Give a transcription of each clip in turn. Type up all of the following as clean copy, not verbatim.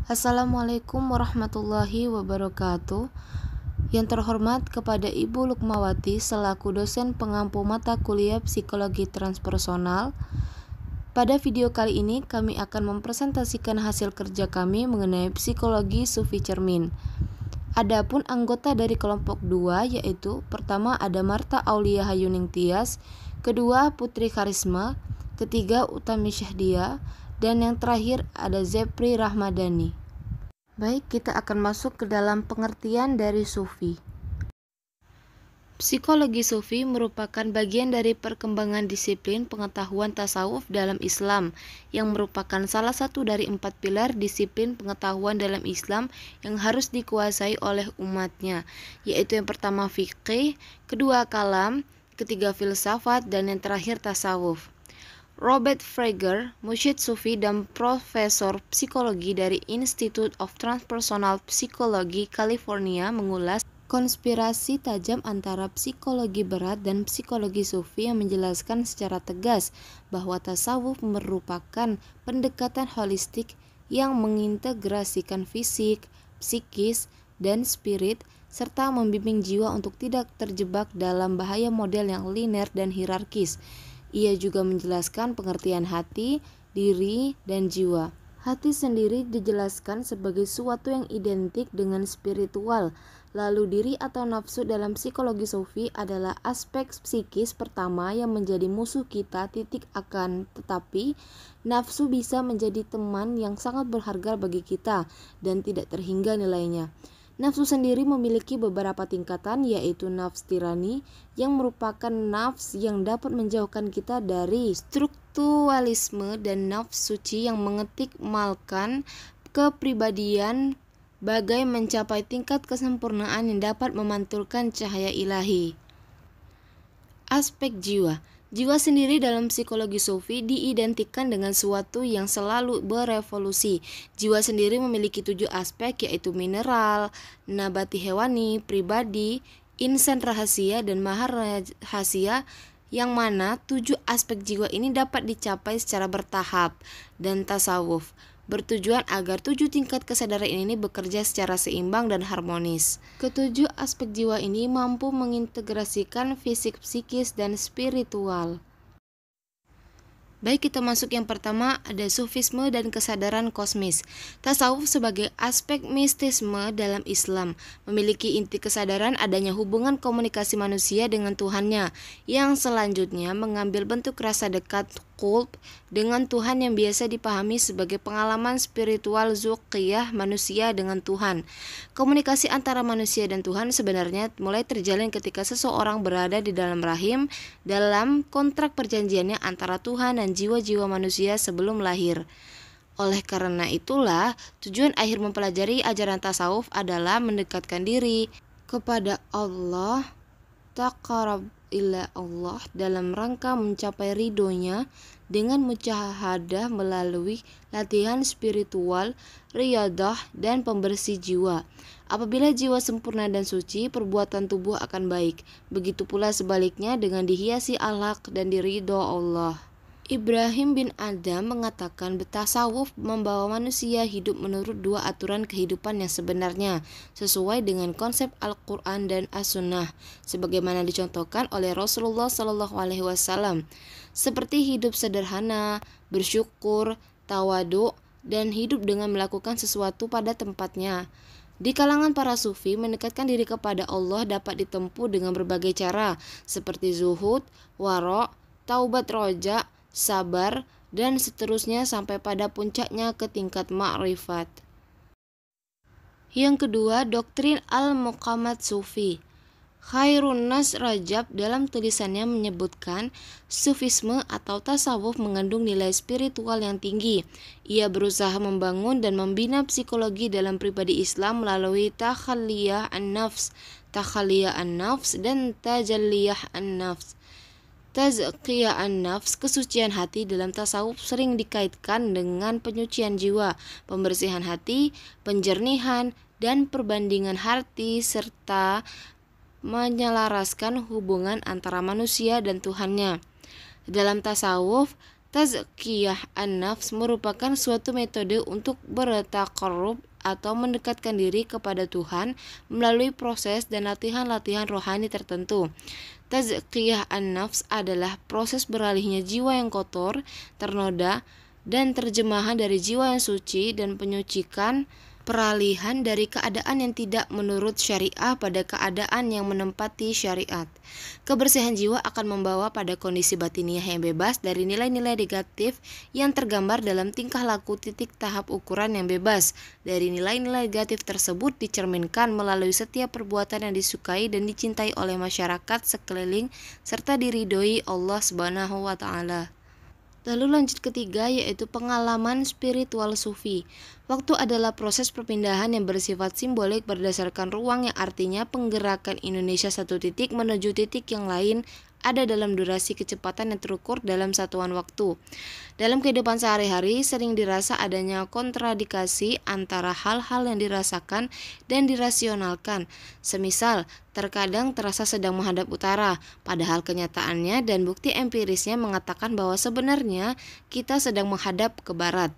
Assalamualaikum warahmatullahi wabarakatuh. Yang terhormat kepada Ibu Lukmawati selaku dosen pengampu mata kuliah Psikologi Transpersonal. Pada video kali ini kami akan mempresentasikan hasil kerja kami mengenai psikologi sufi cermin. Adapun anggota dari kelompok 2 yaitu pertama ada Marta Aulia Hayuning Tias, kedua Putri Karisma, ketiga Utami Syahdia, dan yang terakhir ada Zepri Rahmadani. Baik, kita akan masuk ke dalam pengertian dari sufi. Psikologi sufi merupakan bagian dari perkembangan disiplin pengetahuan tasawuf dalam Islam, yang merupakan salah satu dari 4 pilar disiplin pengetahuan dalam Islam yang harus dikuasai oleh umatnya, yaitu yang pertama fikih, kedua kalam, ketiga filsafat, dan yang terakhir tasawuf. Robert Frager, mursyid sufi dan profesor psikologi dari Institute of Transpersonal Psychology, California, mengulas konspirasi tajam antara psikologi berat dan psikologi sufi yang menjelaskan secara tegas bahwa tasawuf merupakan pendekatan holistik yang mengintegrasikan fisik, psikis, dan spirit, serta membimbing jiwa untuk tidak terjebak dalam bahaya model yang linear dan hierarkis. Ia juga menjelaskan pengertian hati, diri, dan jiwa. Hati sendiri dijelaskan sebagai suatu yang identik dengan spiritual. Lalu diri atau nafsu dalam psikologi sufi adalah aspek psikis pertama yang menjadi musuh kita tetapi nafsu bisa menjadi teman yang sangat berharga bagi kita dan tidak terhingga nilainya. Nafsu sendiri memiliki beberapa tingkatan, yaitu nafs tirani yang merupakan nafs yang dapat menjauhkan kita dari strukturalisme dan nafs suci yang mengetikmalkan kepribadian bagai mencapai tingkat kesempurnaan yang dapat memantulkan cahaya ilahi. Aspek jiwa. Jiwa sendiri dalam psikologi sufi diidentikan dengan suatu yang selalu berevolusi. Jiwa sendiri memiliki 7 aspek, yaitu mineral, nabati hewani, pribadi, insan rahasia, dan mahar rahasia, yang mana 7 aspek jiwa ini dapat dicapai secara bertahap. Dan tasawuf bertujuan agar 7 tingkat kesadaran ini bekerja secara seimbang dan harmonis. Ketujuh aspek jiwa ini mampu mengintegrasikan fisik, psikis, dan spiritual. Baik, kita masuk yang pertama, ada sufisme dan kesadaran kosmis. Tasawuf sebagai aspek mistisme dalam Islam memiliki inti kesadaran adanya hubungan komunikasi manusia dengan Tuhannya, yang selanjutnya mengambil bentuk rasa dekat qulb dengan Tuhan yang biasa dipahami sebagai pengalaman spiritual zuqiyah manusia dengan Tuhan. Komunikasi antara manusia dan Tuhan sebenarnya mulai terjalin ketika seseorang berada di dalam rahim dalam kontrak perjanjiannya antara Tuhan dan jiwa-jiwa manusia sebelum lahir. Oleh karena itulah, tujuan akhir mempelajari ajaran tasawuf adalah mendekatkan diri kepada Allah, taqarrab ila Allah, dalam rangka mencapai ridhonya dengan mujahadah melalui latihan spiritual, riyadah, dan pembersih jiwa. Apabila jiwa sempurna dan suci, perbuatan tubuh akan baik. Begitu pula sebaliknya dengan dihiasi akhlak dan diridho Allah. Ibrahim bin Adam mengatakan tasawuf membawa manusia hidup menurut 2 aturan kehidupan yang sebenarnya, sesuai dengan konsep Al-Quran dan As-Sunnah, sebagaimana dicontohkan oleh Rasulullah SAW, seperti hidup sederhana, bersyukur, tawadu, dan hidup dengan melakukan sesuatu pada tempatnya. Di kalangan para sufi, mendekatkan diri kepada Allah dapat ditempuh dengan berbagai cara, seperti zuhud, wara', taubat roja, sabar, dan seterusnya sampai pada puncaknya ke tingkat ma'rifat. Yang kedua, doktrin al-muqamat sufi. Khairun Nas Rajab dalam tulisannya menyebutkan sufisme atau tasawuf mengandung nilai spiritual yang tinggi. Ia berusaha membangun dan membina psikologi dalam pribadi Islam melalui takhalliyah an-nafs, dan tajalliyah an-nafs. Tazkiyah an-nafs, kesucian hati dalam tasawuf sering dikaitkan dengan penyucian jiwa, pembersihan hati, penjernihan, dan perbandingan hati, serta menyelaraskan hubungan antara manusia dan Tuhannya. Dalam tasawuf, Tazkiyah an-nafs merupakan suatu metode untuk bertaqarrub atau mendekatkan diri kepada Tuhan melalui proses dan latihan-latihan rohani tertentu. Tazkiyah an-nafs adalah proses beralihnya jiwa yang kotor, ternoda, dan terjemahan dari jiwa yang suci dan penyucikan, peralihan dari keadaan yang tidak menurut syariah pada keadaan yang menempati syariat. Kebersihan jiwa akan membawa pada kondisi batiniah yang bebas dari nilai-nilai negatif yang tergambar dalam tingkah laku. Titik tahap ukuran yang bebas dari nilai-nilai negatif tersebut dicerminkan melalui setiap perbuatan yang disukai dan dicintai oleh masyarakat sekeliling serta diridhoi Allah Subhanahu wa taala. Lalu lanjut ketiga, yaitu pengalaman spiritual sufi. Waktu adalah proses perpindahan yang bersifat simbolik berdasarkan ruang, yang artinya penggerakan Indonesia satu titik menuju titik yang lain ada dalam durasi kecepatan yang terukur dalam satuan waktu. Dalam kehidupan sehari-hari sering dirasa adanya kontradikasi antara hal-hal yang dirasakan dan dirasionalkan. Semisal, terkadang terasa sedang menghadap utara, padahal kenyataannya dan bukti empirisnya mengatakan bahwa sebenarnya kita sedang menghadap ke barat.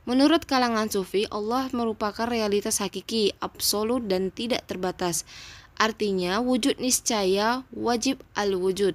Menurut kalangan sufi, Allah merupakan realitas hakiki, absolut dan tidak terbatas. Artinya, wujud niscaya, wajib al-wujud.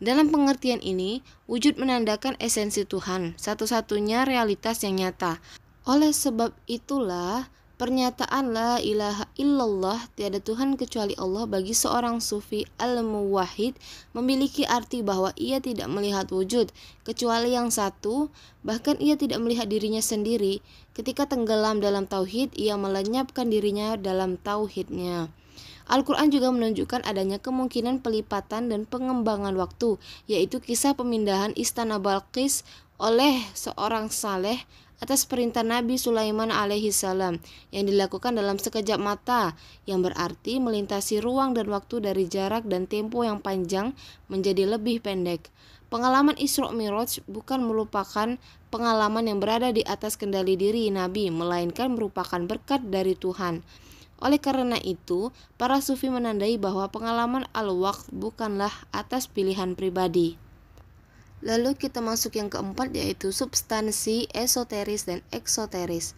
Dalam pengertian ini, wujud menandakan esensi Tuhan, satu-satunya realitas yang nyata. Oleh sebab itulah, pernyataan la ilaha illallah, tiada Tuhan kecuali Allah, bagi seorang sufi al-muwahhid memiliki arti bahwa ia tidak melihat wujud kecuali yang satu, bahkan ia tidak melihat dirinya sendiri. Ketika tenggelam dalam tauhid, ia melenyapkan dirinya dalam tauhidnya. Al-Quran juga menunjukkan adanya kemungkinan pelipatan dan pengembangan waktu, yaitu kisah pemindahan istana Balqis oleh seorang saleh atas perintah Nabi Sulaiman alaihissalam yang dilakukan dalam sekejap mata, yang berarti melintasi ruang dan waktu dari jarak dan tempo yang panjang menjadi lebih pendek. Pengalaman Isra Mi'raj bukan merupakan pengalaman yang berada di atas kendali diri Nabi, melainkan merupakan berkat dari Tuhan. Oleh karena itu, para sufi menandai bahwa pengalaman al-waqt bukanlah atas pilihan pribadi. Lalu kita masuk yang keempat, yaitu substansi esoteris dan eksoteris.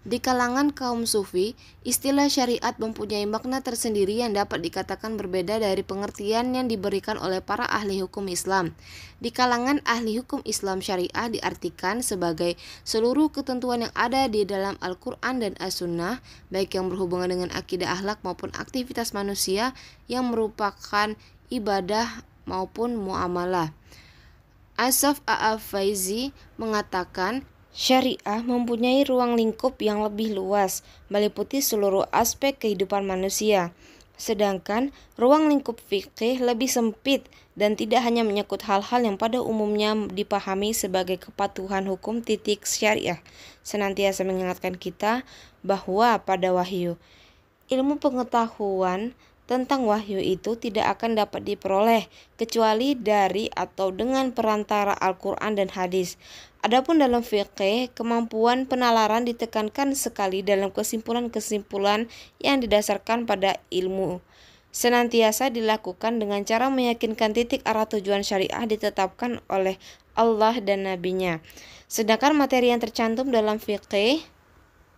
Di kalangan kaum sufi, istilah syariat mempunyai makna tersendiri yang dapat dikatakan berbeda dari pengertian yang diberikan oleh para ahli hukum Islam. Di kalangan ahli hukum Islam, syariah diartikan sebagai seluruh ketentuan yang ada di dalam Al-Quran dan As-Sunnah, baik yang berhubungan dengan akidah, akhlak maupun aktivitas manusia yang merupakan ibadah maupun muamalah. Asaf A'afaizi mengatakan, syariah mempunyai ruang lingkup yang lebih luas, meliputi seluruh aspek kehidupan manusia. Sedangkan ruang lingkup fikih lebih sempit dan tidak hanya menyangkut hal-hal yang pada umumnya dipahami sebagai kepatuhan hukum. Syariah senantiasa mengingatkan kita bahwa pada wahyu, ilmu pengetahuan tentang wahyu itu tidak akan dapat diperoleh kecuali dari atau dengan perantara Al-Quran dan hadis. Adapun dalam fikih, kemampuan penalaran ditekankan sekali dalam kesimpulan-kesimpulan yang didasarkan pada ilmu. Senantiasa dilakukan dengan cara meyakinkan titik arah tujuan syariah ditetapkan oleh Allah dan Nabi-Nya. Sedangkan materi yang tercantum dalam fikih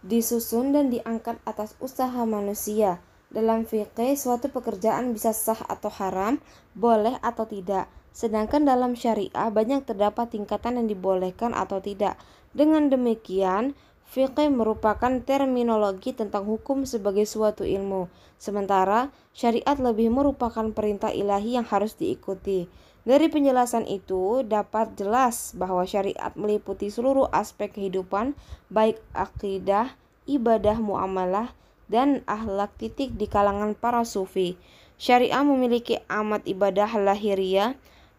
disusun dan diangkat atas usaha manusia. Dalam fikih, suatu pekerjaan bisa sah atau haram, boleh atau tidak. Sedangkan dalam syariah banyak terdapat tingkatan yang dibolehkan atau tidak. Dengan demikian, fikih merupakan terminologi tentang hukum sebagai suatu ilmu, sementara syariat lebih merupakan perintah ilahi yang harus diikuti. Dari penjelasan itu dapat jelas bahwa syariat meliputi seluruh aspek kehidupan, baik akidah, ibadah, muamalah, dan akhlak. Di kalangan para sufi, syariah memiliki amat ibadah lahiriah.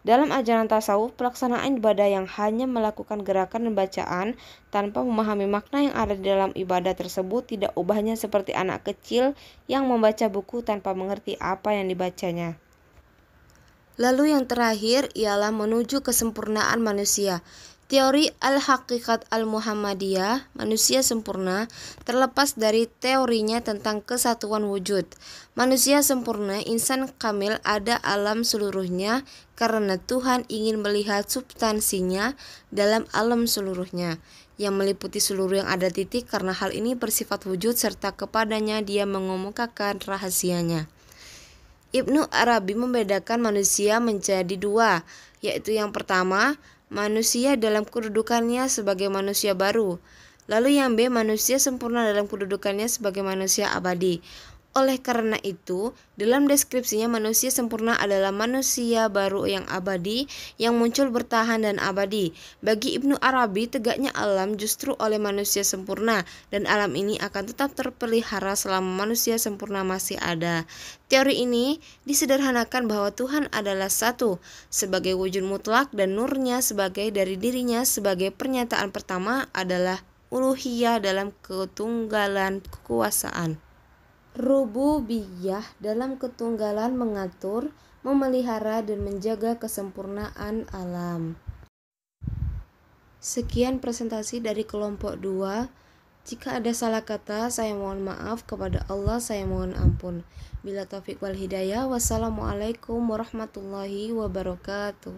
Dalam ajaran tasawuf, pelaksanaan ibadah yang hanya melakukan gerakan dan bacaan tanpa memahami makna yang ada di dalam ibadah tersebut tidak ubahnya seperti anak kecil yang membaca buku tanpa mengerti apa yang dibacanya. Lalu yang terakhir ialah menuju kesempurnaan manusia. Teori Al-Haqiqat Al-Muhammadiyah, manusia sempurna, terlepas dari teorinya tentang kesatuan wujud. Manusia sempurna, insan kamil, ada alam seluruhnya karena Tuhan ingin melihat substansinya dalam alam seluruhnya, yang meliputi seluruh yang ada titik, karena hal ini bersifat wujud serta kepadanya dia mengemukakan rahasianya. Ibnu Arabi membedakan manusia menjadi dua, yaitu yang pertama, manusia dalam kedudukannya sebagai manusia baru. Lalu yang B, manusia sempurna dalam kedudukannya sebagai manusia abadi. Oleh karena itu, dalam deskripsinya manusia sempurna adalah manusia baru yang abadi, yang muncul bertahan dan abadi. Bagi Ibnu Arabi, tegaknya alam justru oleh manusia sempurna, dan alam ini akan tetap terpelihara selama manusia sempurna masih ada. Teori ini disederhanakan bahwa Tuhan adalah satu, sebagai wujud mutlak, dan nurnya sebagai dari dirinya. Sebagai pernyataan pertama adalah uluhiyah dalam ketunggalan kekuasaan. Rububiyah dalam ketunggalan mengatur, memelihara, dan menjaga kesempurnaan alam. Sekian presentasi dari kelompok 2. Jika ada salah kata, saya mohon maaf. Kepada Allah saya mohon ampun. Bila taufik wal hidayah. Wassalamualaikum warahmatullahi wabarakatuh.